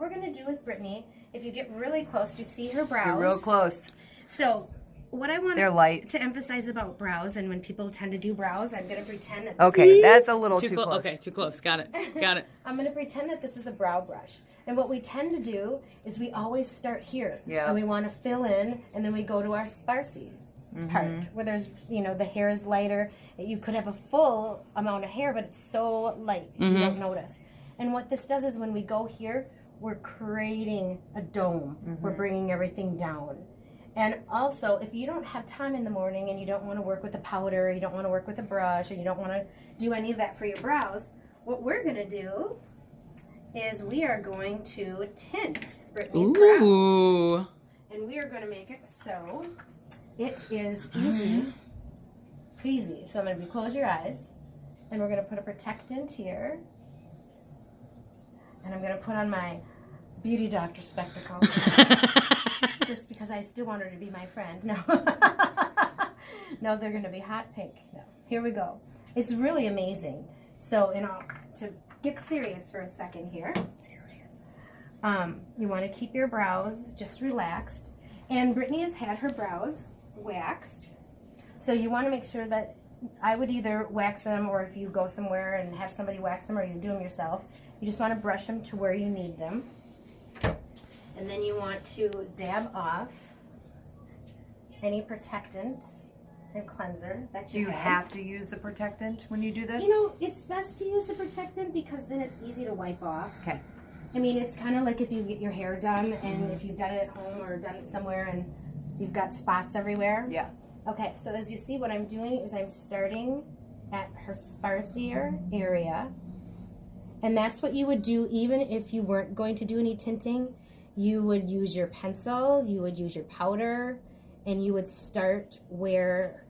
what we're going to do with Brittany, if you get really close, do you see her brows? You're real close. So what I want They're light. to emphasize about brows, and when people tend to do brows, I'm going to pretend that Okay, that's a little too close. Okay, too close. Got it. Got it. I'm going to pretend that this is a brow brush. And what we tend to do is we always start here. Yeah. And we want to fill in, and then we go to our sparsy part, where there's, you know, the hair is lighter. You could have a full amount of hair, but it's so light, you don't notice. And what this does is when we go here, we're creating a dome. We're bringing everything down. And also, if you don't have time in the morning and you don't want to work with a powder, you don't want to work with a brush, or you don't want to do any of that for your brows, what we're going to do is we are going to tint Brittany's brows. And we are going to make it so it is easy peasy. So I'm going to close your eyes, and we're going to put a protectant here. And I'm going to put on my beauty doctor spectacles. Just because I still want her to be my friend. No. No, they're going to be hot pink. No. Here we go. It's really amazing. So, to get serious for a second here. You want to keep your brows just relaxed. And Brittany has had her brows waxed. So you want to make sure that I would either wax them, or if you go somewhere and have somebody wax them, or you do them yourself, you just want to brush them to where you need them. And then you want to dab off any protectant and cleanser that you Do you have to use the protectant when you do this? You know, it's best to use the protectant because then it's easy to wipe off. Okay. I mean, it's kind of like if you get your hair done, and if you've done it at home or done it somewhere and you've got spots everywhere. Yeah. Okay, so as you see, what I'm doing is I'm starting at her sparsier area. And that's what you would do even if you weren't going to do any tinting. You would use your pencil, you would use your powder, and you would start where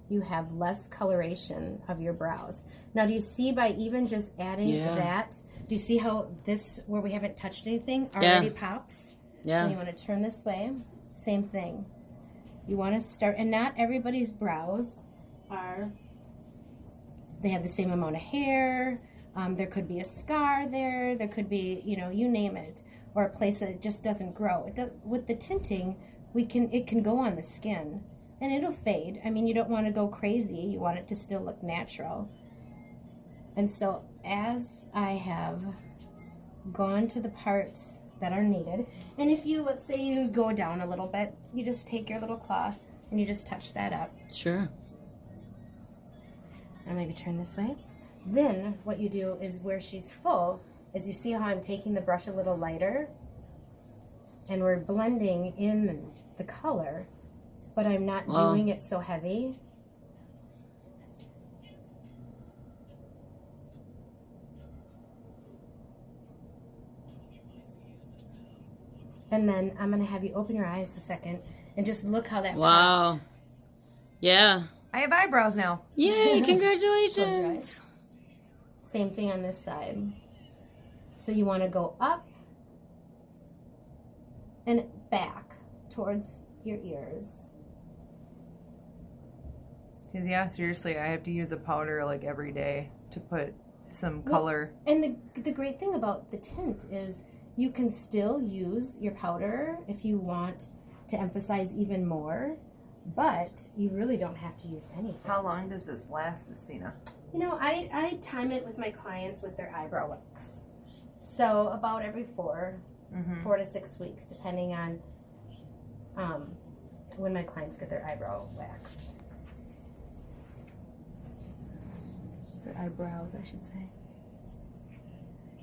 you have less coloration of your brows. Now, do you see by even just adding that, do you see how this, where we haven't touched anything, already pops? Yeah. And you want to turn this way, same thing. You want to start, and not everybody's brows they have the same amount of hair. There could be a scar there. There could be, you know, you name it, or a place that it just doesn't grow. It does, with the tinting, it can go on the skin, and it'll fade. I mean, you don't want to go crazy. You want it to still look natural. And so, as I have gone to the parts that are needed, and if you, let's say you go down a little bit, you just take your little cloth and you just touch that up. Sure. And maybe turn this way. Then what you do is where she's full is you see how I'm taking the brush a little lighter and we're blending in the color, but I'm not doing it so heavy. And then I'm going to have you open your eyes a second and just look how that popped. Yeah. I have eyebrows now. Yay, Close your congratulations. eyes. Same thing on this side. So you want to go up and back towards your ears. Because, yeah, seriously, I have to use a powder like every day to put some color. And the great thing about the tint is you can still use your powder if you want to emphasize even more, but you really don't have to use anything. How long does this last, Estina? You know, I time it with my clients with their eyebrow wax. So about every 4 to 6 weeks, depending on when my clients get their eyebrow waxed. Their eyebrows, I should say.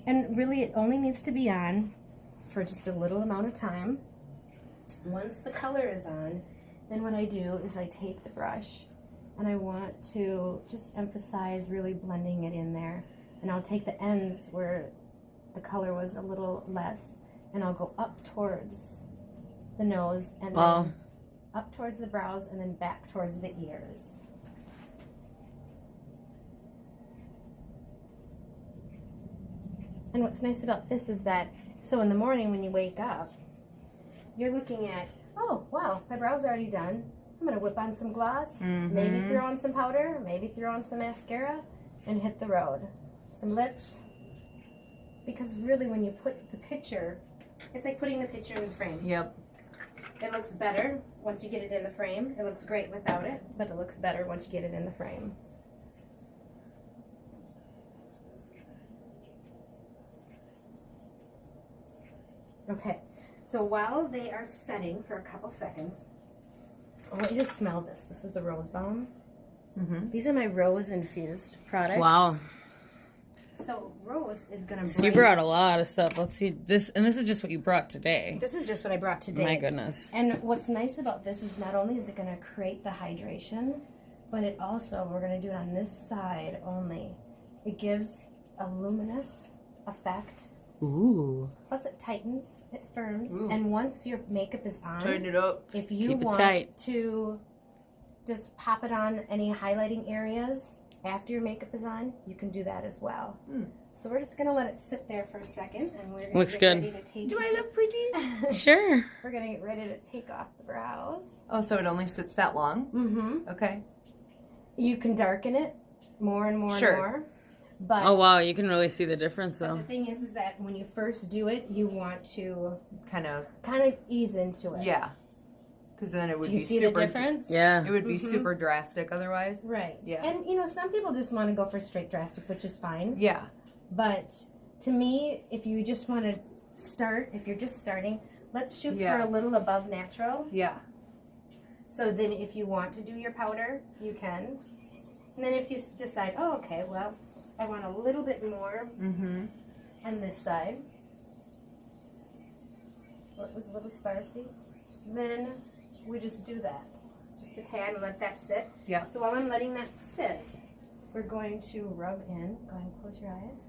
And really, it only needs to be on for just a little amount of time. Once the color is on, then what I do is I take the brush and I want to just emphasize really blending it in there. And I'll take the ends where the color was a little less, and I'll go up towards the nose, and then up towards the brows, and then back towards the ears. And what's nice about this is that, so in the morning when you wake up, you're looking at, oh, wow, my brow's are already done. I'm going to whip on some gloss, maybe throw on some powder, maybe throw on some mascara, and hit the road. Some lips, Because really when you put the picture, it's like putting the picture in the frame. Yep. It looks better once you get it in the frame. It looks great without it, but it looks better once you get it in the frame. Okay, so while they are setting for a couple seconds, I want you to smell this. This is the rose balm. Mm-hmm. These are my rose infused products. Wow. So rose is gonna bring. So you brought a lot of stuff. Let's see this, and this is just what you brought today. This is just what I brought today. My goodness. And what's nice about this is not only is it gonna create the hydration, but it also, we're gonna do it on this side only. It gives a luminous effect. Ooh. Plus it tightens, it firms, Ooh. and once your makeup is on, Tighten it up. if you Keep it want tight. to just pop it on any highlighting areas after your makeup is on, you can do that as well. Mm. So we're just gonna let it sit there for a second, and we're gonna Looks get good. ready to take. Do I look pretty? Sure. We're gonna get ready to take off the brows. Oh, so it only sits that long? Mm-hmm. Okay. You can darken it more and more Sure. and more. But Oh wow, you can really see the difference but though. the thing is that when you first do it, you want to Kind of. ease into it. Yeah. Because then it would Do you be see super. the difference? Yeah. It would be Mhm. super drastic otherwise. Right. Yeah. And you know, some people just want to go for straight drastic, which is fine. Yeah. But to me, if you just want to start, if you're just starting, let's shoot Yeah. for a little above natural. Yeah. So then if you want to do your powder, you can. And then if you decide, oh, okay, well, I want a little bit more Mm-hmm. on this side. Well, it was a little spicy. Then we just do that. Just a tad and let that sit. Yeah. So while I'm letting that sit, we're going to rub in. Go ahead and close your eyes.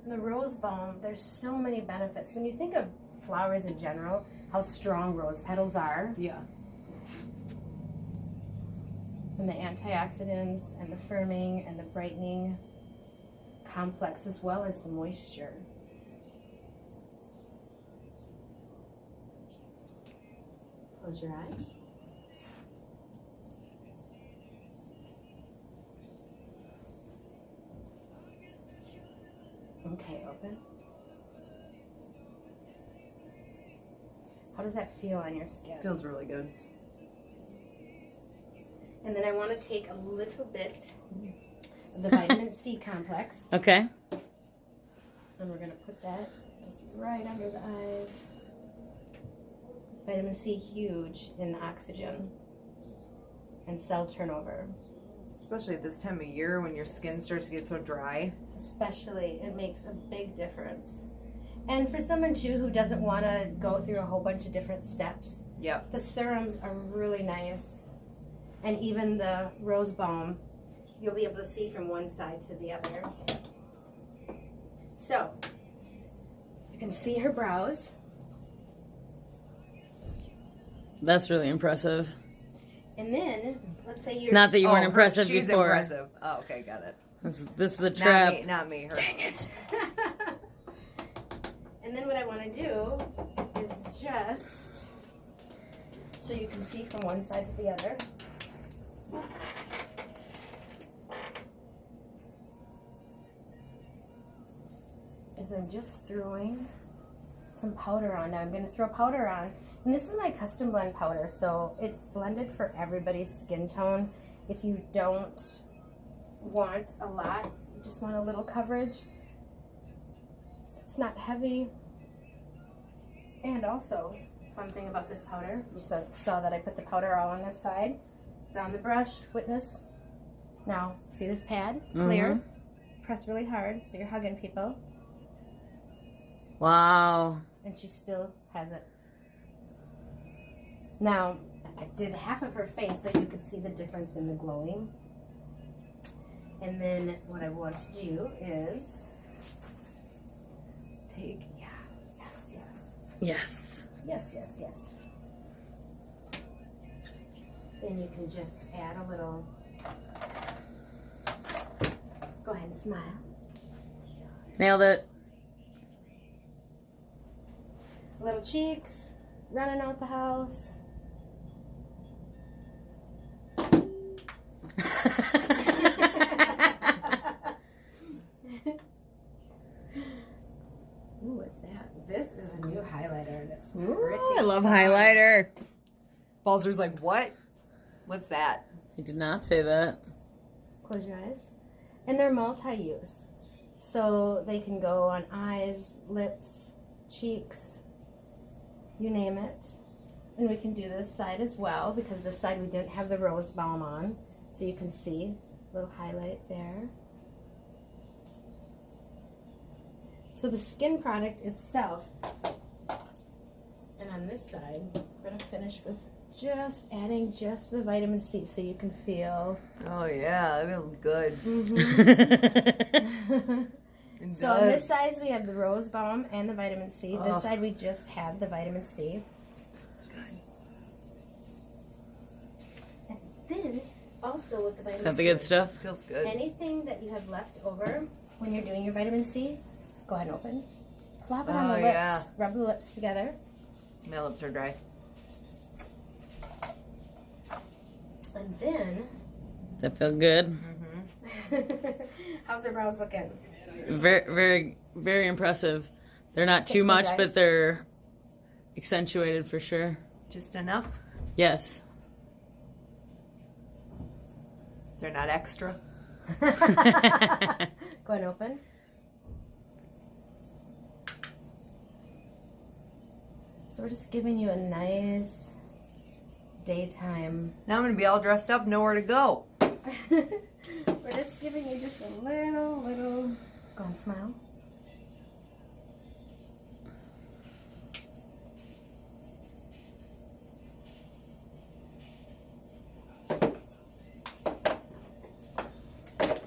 The rose balm, there's so many benefits. When you think of flowers in general, how strong rose petals are, Yeah. and the antioxidants and the firming and the brightening complex, as well as the moisture. Close your eyes. Okay, open. How does that feel on your skin? Feels really good. And then I want to take a little bit of the vitamin C complex, Okay. and we're going to put that just right under the eyes. Vitamin C, huge in oxygen and cell turnover. Especially at this time of year when your skin starts to get so dry. Especially, it makes a big difference. And for someone too who doesn't want to go through a whole bunch of different steps, Yep. the serums are really nice. And even the rose balm, you'll be able to see from one side to the other. So, you can see her brows. That's really impressive. And then, let's say you're... Not that you weren't impressive she's before. impressive. Oh, okay, got it. This is the trap. Not me. Her. Dang it. And then what I want to do is just, so you can see from one side to the other. Is I'm just throwing some powder on. Now I'm going to throw powder on. And this is my custom blend powder, so it's blended for everybody's skin tone. If you don't want a lot, you just want a little coverage. It's not heavy. And also, fun thing about this powder, you saw that I put the powder all on this side. It's on the brush, witness. Now, see this pad? Clear. Press really hard, so you're hugging people. Wow. And she still has it. Now, I did half of her face so you could see the difference in the glowing. And then what I want to do is take, Yes. yes. Then you can just add a little, go ahead and smile. Nailed it. Little cheeks, running out the house. love highlighter. Balzer's like, what? What's that? I did not say that. Close your eyes. And they're multi-use. So they can go on eyes, lips, cheeks, you name it. And we can do this side as well, because this side we didn't have the rose balm on. So you can see a little highlight there. So the skin product itself, and on this side, we're going to finish with just adding just the vitamin C so you can feel. Oh yeah, that feels good. So on this side we have the rose balm and the vitamin C. This side we just have the vitamin C. It's good. And then also with the vitamin That's C, the good stuff. Feels good. anything that you have left over when you're doing your vitamin C, go ahead and open. Plop it on the lips. Yeah. Rub the lips together. My lips are dry. And then, Does that feel good? how's our brows looking? Very, very, very impressive. They're not too much, but they're accentuated for sure. Just enough? Yes. They're not extra? Go ahead and open. So we're just giving you a nice daytime. Now I'm going to be all dressed up, nowhere to go. We're just giving you just a little. Go and smile.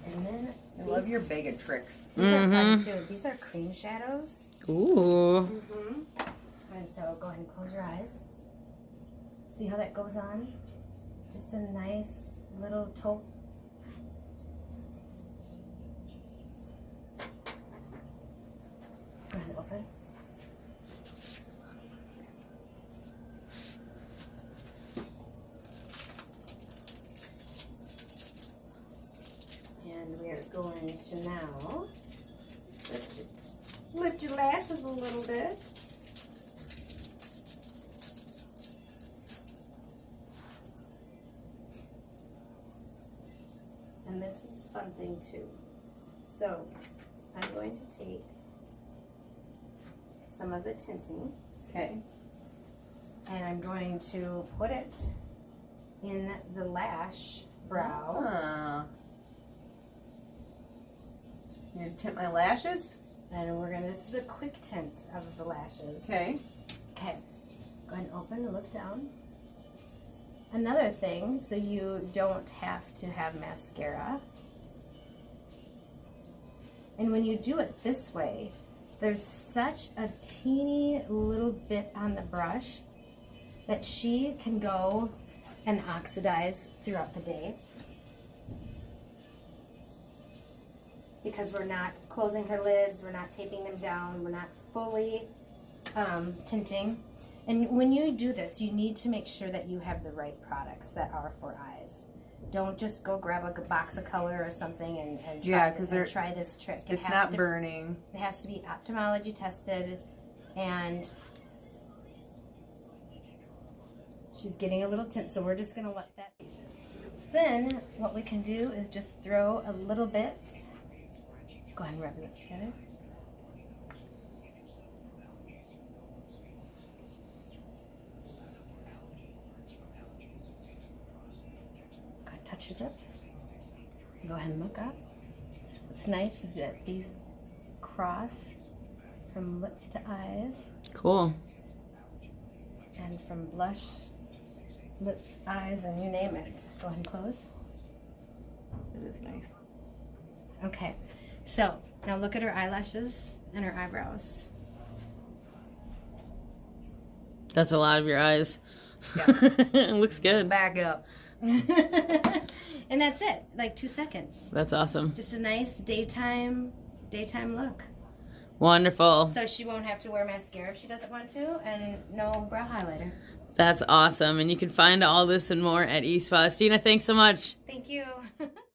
And then I love your bag of tricks. these are fun too. These are cream shadows. Ooh. And so go ahead and close your eyes. See how that goes on? Just a nice little taupe. Go ahead and open. And we are going to now lift your lashes a little bit. And this is the fun thing too. So I'm going to take some of the tinting. Okay. And I'm going to put it in the lash brow. You gonna tint my lashes? And we're gonna, this is a quick tint of the lashes. Okay. Okay. Go ahead and open and look down. Another thing, so you don't have to have mascara. And when you do it this way, there's such a teeny little bit on the brush that she can go and oxidize throughout the day. Because we're not closing her lids, we're not taping them down, we're not fully tinting. And when you do this, you need to make sure that you have the right products that are for eyes. Don't just go grab a box of color or something and try this trick. It's not burning. It has to be ophthalmology tested, and she's getting a little tint, so we're just going to let that. So then what we can do is just throw a little bit. Go ahead and rub this together. Touch your lips. Go ahead and look up. What's nice is that these cross from lips to eyes. Cool. And from blush, lips, eyes, and you name it. Go ahead and close. It is nice. Okay, so now look at her eyelashes and her eyebrows. That's a lot of your eyes. Yeah. It looks good. Back up. And that's it, like 2 seconds. That's awesome. Just a nice daytime look. Wonderful. So she won't have to wear mascara if she doesn't want to, and no brow highlighter. That's awesome. And you can find all this and more at eSpa. Estina, thanks so much. Thank you.